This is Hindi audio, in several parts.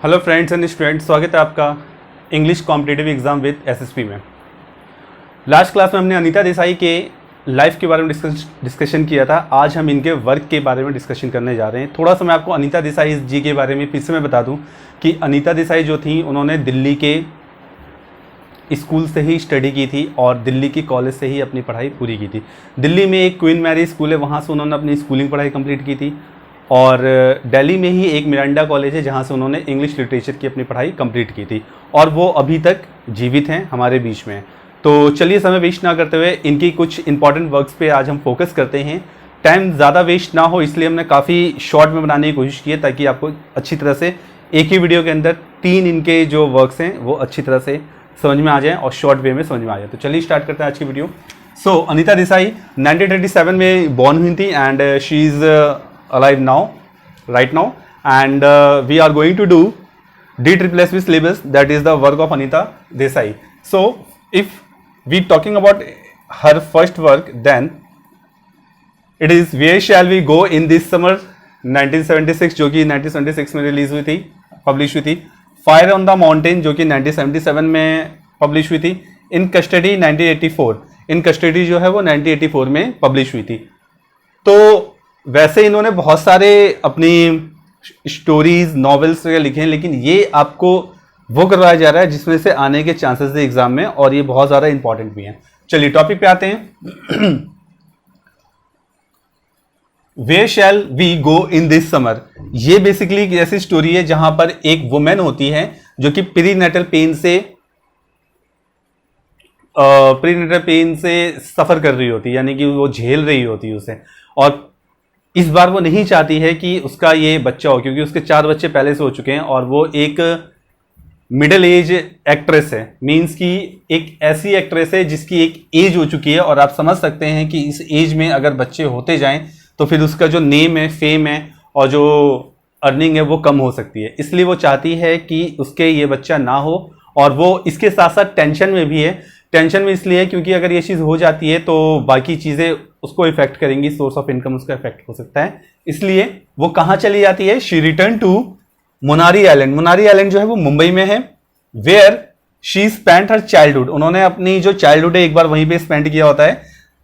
हेलो फ्रेंड्स एंड स्टूडेंट्स, स्वागत है आपका English competitive exam with SSP में। लास्ट क्लास में हमने अनीता देसाई के लाइफ के बारे में डिस्कशन किया था। आज हम इनके वर्क के बारे में डिस्कशन करने जा रहे हैं। थोड़ा सा मैं आपको अनीता देसाई जी के बारे में फिर से मैं बता दूं कि अनीता देसाई जो थी उन्होंने दिल्ली के स्कूल से ही स्टडी की थी और दिल्ली की कॉलेज से ही अपनी पढ़ाई पूरी की थी। दिल्ली में एक क्वीन मैरी स्कूल है, वहाँ से उन्होंने अपनी स्कूलिंग पढ़ाई कंप्लीट की थी और दिल्ली में ही एक मिरांडा कॉलेज है जहाँ से उन्होंने इंग्लिश लिटरेचर की अपनी पढ़ाई कंप्लीट की थी और वो अभी तक जीवित हैं, हमारे बीच में। तो चलिए समय वेस्ट ना करते हुए इनकी कुछ इंपॉर्टेंट वर्क्स पे आज हम फोकस करते हैं। टाइम ज़्यादा वेस्ट ना हो इसलिए हमने काफ़ी शॉर्ट में बनाने की कोशिश की है ताकि आपको अच्छी तरह से एक ही वीडियो के अंदर 3 इनके जो वर्क्स हैं वो अच्छी तरह से समझ में आ जाए और शॉर्ट वे में समझ में आ जाए। तो चलिए स्टार्ट करते हैं आज की वीडियो। सो अनीता देसाई 1937 में बॉर्न हुई थी and she is alive now, right now, and we are going to do DSSS syllabus, that is the work of Anita Desai. So if we talking about her first work, then it is Where Shall We Go in This Summer 1976, जो कि 1976 में रिलीज हुई थी, पब्लिश हुई थी। फायर ऑन द माउंटेन जो कि 1977 में पब्लिश हुई थी। इन कस्टडी 1984, इन कस्टडी जो है वो 1984 में पब्लिश हुई थी। तो वैसे इन्होंने बहुत सारे अपनी स्टोरीज नॉवेल्स लिखे हैं, लेकिन ये आपको वो करवाया जा रहा है जिसमें से आने के चांसेस है एग्जाम में और ये बहुत ज़्यादा इंपॉर्टेंट भी हैं। चलिए टॉपिक पे आते हैं। Where shall we go in this summer, ये बेसिकली एक ऐसी स्टोरी है जहां पर एक वुमेन होती है जो कि प्रीनेटल पेन से सफर कर रही होती है, यानी कि वो झेल रही होती है उसे। और इस बार वो नहीं चाहती है कि उसका ये बच्चा हो क्योंकि उसके 4 बच्चे पहले से हो चुके हैं और वो एक मिडिल एज एक्ट्रेस है। मींस कि एक ऐसी एक्ट्रेस है जिसकी एक एज हो चुकी है और आप समझ सकते हैं कि इस एज में अगर बच्चे होते जाएं तो फिर उसका जो नेम है, फेम है और जो अर्निंग है वो कम हो सकती है। इसलिए वो चाहती है कि उसके ये बच्चा ना हो और वो इसके साथ साथ टेंशन में भी है। टेंशन में इसलिए क्योंकि अगर ये चीज़ हो जाती है तो बाकी चीज़ें उसको इफेक्ट करेंगी, सोर्स ऑफ इनकम उसका इफेक्ट हो सकता है। इसलिए वो कहाँ चली जाती है? She return to Manori island. Manori island जो है वो मुंबई में है। Where she spent her childhood, उन्होंने अपनी जो चाइल्डहुड है एक बार वहीं पे स्पेंड किया होता है।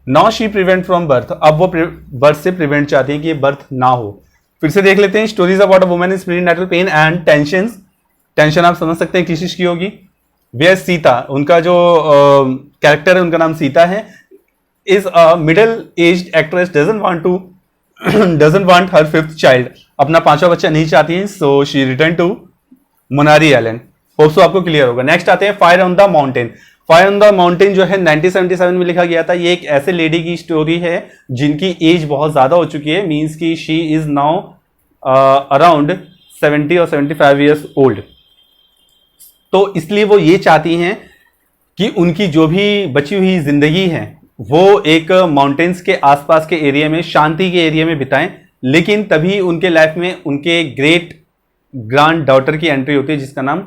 Now she prevent from birth, अब वो बर्थ से प्रिवेंट चाहती है कि ये बर्थ ना हो। फिर से देख लेते हैं। Stories about a woman in prenatal pain and tension. Tension आप समझ सकते हैं किस चीज की होगी। वेयर सीता, उनका जो कैरेक्टर है उनका नाम सीता है। Is a middle aged actress doesn't want her 5th child, अपना 5वां बच्चा नहीं चाहती है। So she return to Manori island. Hope so आपको क्लियर होगा। नेक्स्ट आते हैं fire on the mountain. Fire on the mountain जो है 1977 में लिखा गया था। ये एक ऐसे लेडी की स्टोरी है जिनकी एज बहुत ज्यादा हो चुकी है। मीन्स की शी इज नाउ अराउंड 70 और 75 ईयर्स ओल्ड। तो इसलिए वो ये चाहती हैं कि उनकी जो भी बची हुई जिंदगी है वो एक माउंटेन्स के आसपास के एरिया में, शांति के एरिया में बिताएं। लेकिन तभी उनके लाइफ में उनके ग्रेट ग्रैंड डॉटर की एंट्री होती है जिसका नाम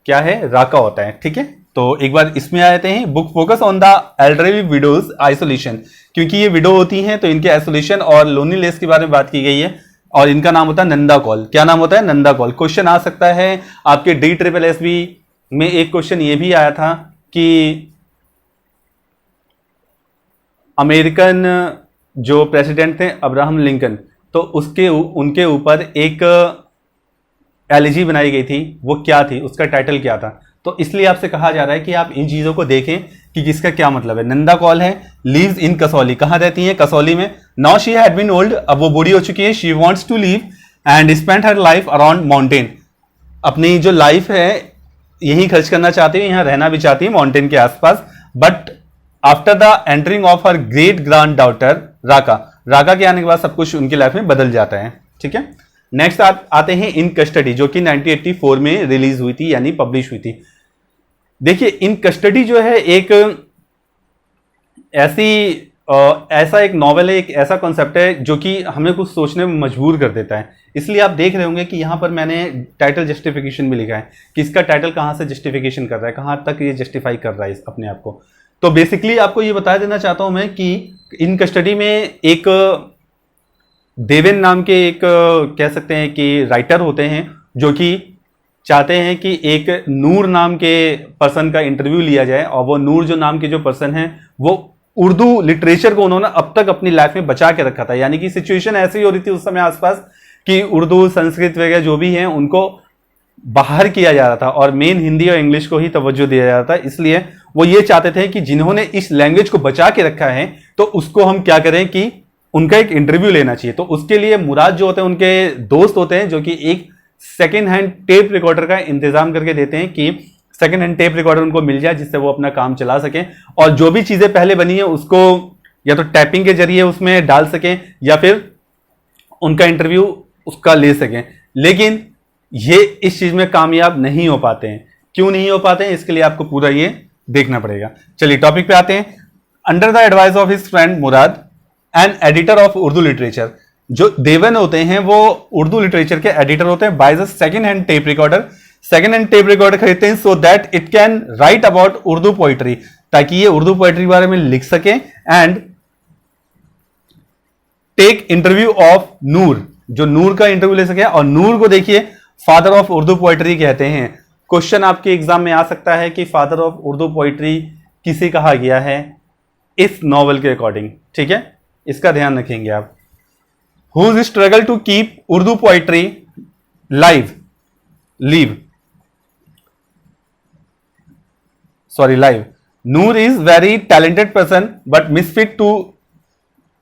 क्या है? राका होता है। ठीक है, तो एक बार इसमें आ जाते हैं। Book focus on the elderly widows isolation, क्योंकि ये विडो होती हैं तो इनके आइसोलेशन और लोनलीनेस के बारे में बात की गई है और इनका नाम होता है नंदा कौल। क्या नाम होता है? नंदा कौल। क्वेश्चन आ सकता है आपके DSSS में। एक क्वेश्चन ये भी आया था कि अमेरिकन जो प्रेसिडेंट थे अब्राहम लिंकन, तो उनके ऊपर एक एलिजी बनाई गई थी, वो क्या थी, उसका टाइटल क्या था? तो इसलिए आपसे कहा जा रहा है कि आप इन चीजों को देखें कि किसका क्या मतलब है। नंदा कौल है, लीव्स इन कसौली, कहां रहती है? कसौली में। Now she had been old, अब वो बूढ़ी हो चुकी है। She wants to live and spend her life around mountain, अपनी जो लाइफ है यहीं खर्च करना चाहती है, यहां रहना भी चाहती है माउंटेन के आसपास। But after the entering of her great grand daughter Raka के आने के बाद सब कुछ उनकी लाइफ में बदल जाता है। ठीक है, नेक्स्ट आते हैं इन कस्टडी, जो कि 1984 में रिलीज हुई थी, यानी पब्लिश हुई थी। देखिए इन कस्टडी जो है एक ऐसा एक नॉवेल है, एक ऐसा कॉन्सेप्ट है जो कि हमें कुछ सोचने में मजबूर कर देता है। इसलिए आप देख रहे होंगे कि यहां पर मैंने टाइटल जस्टिफिकेशन भी लिखा है कि इसका टाइटल कहां से जस्टिफिकेशन कर रहा है, कहां तक ये जस्टिफाई कर रहा है अपने आप को। तो बेसिकली आपको ये बता देना चाहता हूं मैं कि इन कस्टडी में एक देवेन नाम के एक कह सकते हैं कि राइटर होते हैं जो कि चाहते हैं कि एक नूर नाम के पर्सन का इंटरव्यू लिया जाए, और वो नूर जो नाम के जो पर्सन है वो उर्दू लिटरेचर को उन्होंने अब तक अपनी लाइफ में बचा के रखा था। यानी कि सिचुएशन ऐसी हो रही थी उस समय आसपास कि उर्दू संस्कृत वगैरह जो भी हैं उनको बाहर किया जा रहा था और मेन हिंदी और इंग्लिश को ही तवज्जो दिया जा रहा था। इसलिए वो ये चाहते थे कि जिन्होंने इस लैंग्वेज को बचा के रखा है तो उसको हम क्या करें कि उनका एक इंटरव्यू लेना चाहिए। तो उसके लिए मुराद जो होते हैं उनके दोस्त होते हैं जो कि एक सेकेंड हैंड टेप रिकॉर्डर का इंतजाम करके देते हैं कि सेकेंड हैंड टेप रिकॉर्डर उनको मिल जाए जिससे वो अपना काम चला सकें, और जो भी चीजें पहले बनी है उसको या तो टैपिंग के जरिए उसमें डाल सकें या फिर उनका इंटरव्यू उसका ले सकें। लेकिन ये इस चीज में कामयाब नहीं हो पाते हैं। क्यों नहीं हो पाते हैं, इसके लिए आपको पूरा ये देखना पड़ेगा। चलिए टॉपिक पे आते हैं। Under the advice of his friend Murad and editor of Urdu literature, जो देवन होते हैं वो उर्दू लिटरेचर के एडिटर होते हैं, buys a second hand tape recorder. Second hand tape recorder खरीदते हैं so that it can write about Urdu poetry, ताकि ये उर्दू पोइट्री के बारे में लिख सके, and take interview of Noor, जो नूर का इंटरव्यू ले सके। और नूर को देखिए फादर ऑफ उर्दू पोइट्री कहते हैं। क्वेश्चन आपके एग्जाम में आ सकता है कि फादर ऑफ उर्दू पोइट्री किसे कहा गया है इस नॉवल के अकॉर्डिंग, ठीक है, इसका ध्यान रखेंगे आप। Whose struggle to keep Urdu poetry live Noor is very talented person but misfit to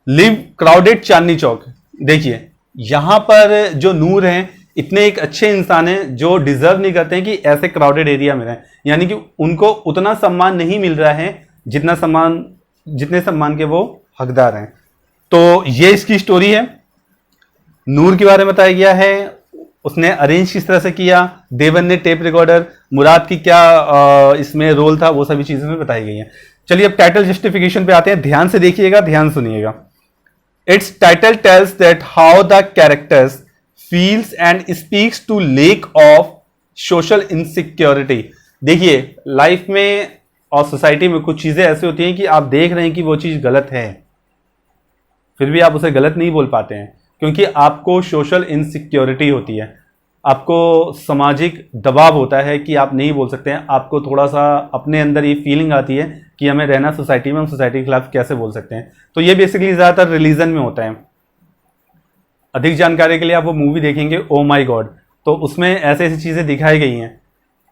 live crowded Chandni Chowk. देखिए यहां पर जो नूर हैं इतने एक अच्छे इंसान हैं जो डिजर्व नहीं करते हैं कि ऐसे क्राउडेड एरिया में रहें, यानी कि उनको उतना सम्मान नहीं मिल रहा है जितने सम्मान के वो हकदार हैं। तो ये इसकी स्टोरी है। नूर के बारे में बताया गया है, उसने अरेंज किस तरह से किया, देवन ने टेप रिकॉर्डर, मुराद की क्या इसमें रोल था, वो सभी चीजें में बताई गई हैं। चलिए अब टाइटल जस्टिफिकेशन पे आते हैं। ध्यान से देखिएगा, ध्यान सुनिएगा। It's title tells that how the characters feels and speaks to lack of social insecurity. देखिए लाइफ में और सोसाइटी में कुछ चीजें ऐसी होती हैं कि आप देख रहे हैं कि वो चीज गलत है, फिर भी आप उसे गलत नहीं बोल पाते हैं क्योंकि आपको सोशल इनसिक्योरिटी होती है, आपको सामाजिक दबाव होता है कि आप नहीं बोल सकते हैं। आपको थोड़ा सा अपने अंदर ये फीलिंग आती है कि हमें रहना सोसाइटी में, हम सोसाइटी के खिलाफ कैसे बोल सकते हैं। तो ये बेसिकली ज़्यादातर रिलीजन में होता है। अधिक जानकारी के लिए आप वो मूवी देखेंगे ओ माई गॉड, तो उसमें ऐसे ऐसी चीज़ें दिखाई गई हैं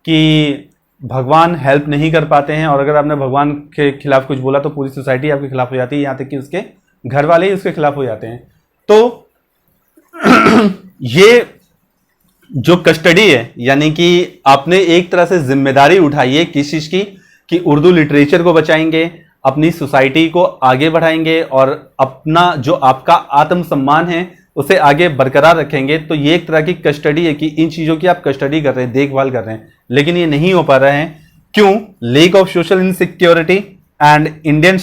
कि भगवान हेल्प नहीं कर पाते हैं, और अगर आपने भगवान के खिलाफ कुछ बोला तो पूरी सोसाइटी आपके खिलाफ हो जाती है, यहाँ तक कि उसके घर वाले ही उसके खिलाफ हो जाते हैं। तो ये जो कस्टडी है, यानी कि आपने एक तरह से जिम्मेदारी उठाई है किस चीज की, कि उर्दू लिटरेचर को बचाएंगे, अपनी सोसाइटी को आगे बढ़ाएंगे और अपना जो आपका आत्मसम्मान है उसे आगे बरकरार रखेंगे। तो ये एक तरह की कस्टडी है कि इन चीजों की आप कस्टडी कर रहे हैं, देखभाल कर रहे हैं, लेकिन ये नहीं हो पा रहा है। क्यों? Lake of social insecurity and Indian,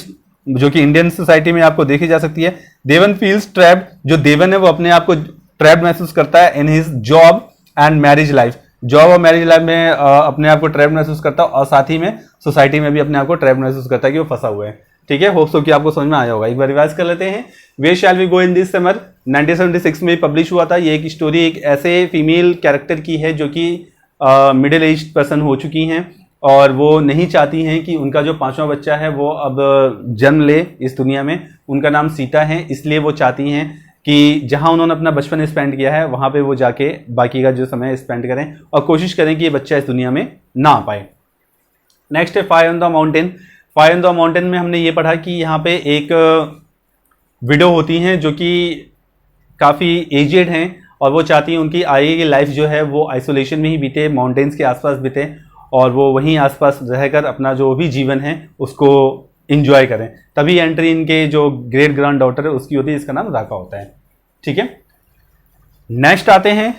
जो कि इंडियन सोसाइटी में आपको देखी जा सकती है। देवन फील्स ट्रैप्ड, जो देवन है वो अपने आप को ट्रैप्ड महसूस करता है in his job and marriage life, job और मैरिज लाइफ में अपने आप को ट्रैप्ड महसूस करता है, और साथ ही में सोसाइटी में भी अपने आप को ट्रैप्ड महसूस करता है कि वो फंसा हुआ है। ठीक है, होप सो कि आपको समझ में आया होगा। एक बार रिवाइज कर लेते हैं। Where shall we go in this summer 1976 में पब्लिश हुआ था। ये एक स्टोरी एक ऐसे फीमेल कैरेक्टर की है जो कि मिडिल एज पर्सन हो चुकी हैं और वो नहीं चाहती हैं कि उनका जो 5वां बच्चा है वो अब जन्म ले इस दुनिया में। उनका नाम सीता है, इसलिए वो चाहती हैं कि जहां उन्होंने अपना बचपन स्पेंड किया है वहां पे वो जाके बाकी का जो समय स्पेंड करें और कोशिश करें कि ये बच्चा इस दुनिया में ना आ पाए। नेक्स्ट है fire on the mountain. Fire on the mountain में हमने ये पढ़ा कि यहाँ पे एक विडो होती हैं जो कि काफ़ी एजेड हैं और वो चाहती हैं उनकी आगे की लाइफ जो है वो आइसोलेशन में ही बीते, माउंटेन्स के आसपास बीते और वो वहीं आसपास रहकर अपना जो भी जीवन है उसको इंजॉय करें। तभी एंट्री इनके जो ग्रेट ग्रैंड डॉटर है उसकी होती है, इसका नाम राका होता है। ठीक है, नेक्स्ट आते हैं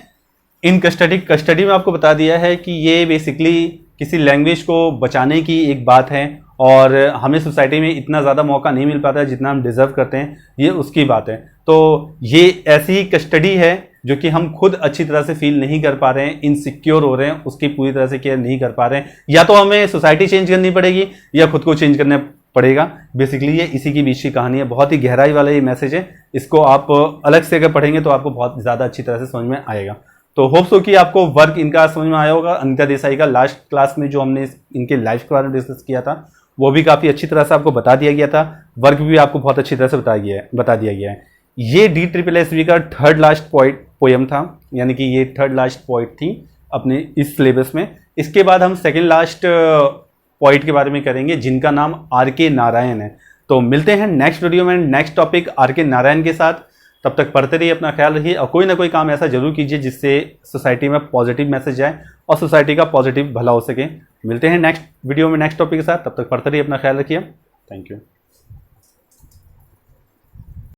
इन कस्टडी। कस्टडी में आपको बता दिया है कि ये बेसिकली किसी लैंग्वेज को बचाने की एक बात है और हमें सोसाइटी में इतना ज़्यादा मौका नहीं मिल पाता है जितना हम डिजर्व करते हैं, ये उसकी बात है। तो ये ऐसी ही कस्टडी है जो कि हम खुद अच्छी तरह से फील नहीं कर पा रहे हैं, इनसिक्योर हो रहे हैं, उसकी पूरी तरह से केयर नहीं कर पा रहे हैं। या तो हमें सोसाइटी चेंज करनी पड़ेगी या खुद को चेंज करना पड़ेगा। बेसिकली ये इसी की बीच की कहानी है, बहुत ही गहराई वाला ये मैसेज है। इसको आप अलग से अगर पढ़ेंगे तो आपको बहुत ज़्यादा अच्छी तरह से समझ में आएगा। तो होप सो कि आपको वर्क इनका समझ में आया होगा। अनिता देसाई का लास्ट क्लास में जो हमने इनके लाइफ के बारे में डिस्कस किया था वो भी काफ़ी अच्छी तरह से आपको बता दिया गया था। वर्क भी आपको बहुत अच्छी तरह से बता दिया गया है। ये DSSB का थर्ड लास्ट पोएम था, यानी कि ये थर्ड लास्ट पोइट थी अपने इस सिलेबस में। इसके बाद हम सेकेंड लास्ट पोइट के बारे में करेंगे जिनका नाम RK नारायण है। तो मिलते हैं नेक्स्ट वीडियो में नेक्स्ट टॉपिक RK नारायण के साथ। तब तक पढ़ते रहिए, अपना ख्याल रखिए और कोई ना कोई काम ऐसा जरूर कीजिए जिससे सोसाइटी में पॉजिटिव मैसेज जाए और सोसाइटी का पॉजिटिव भला हो सके। मिलते हैं नेक्स्ट वीडियो में नेक्स्ट टॉपिक के साथ, तब तक पढ़ते रहिए, अपना ख्याल रखिए। Thank you.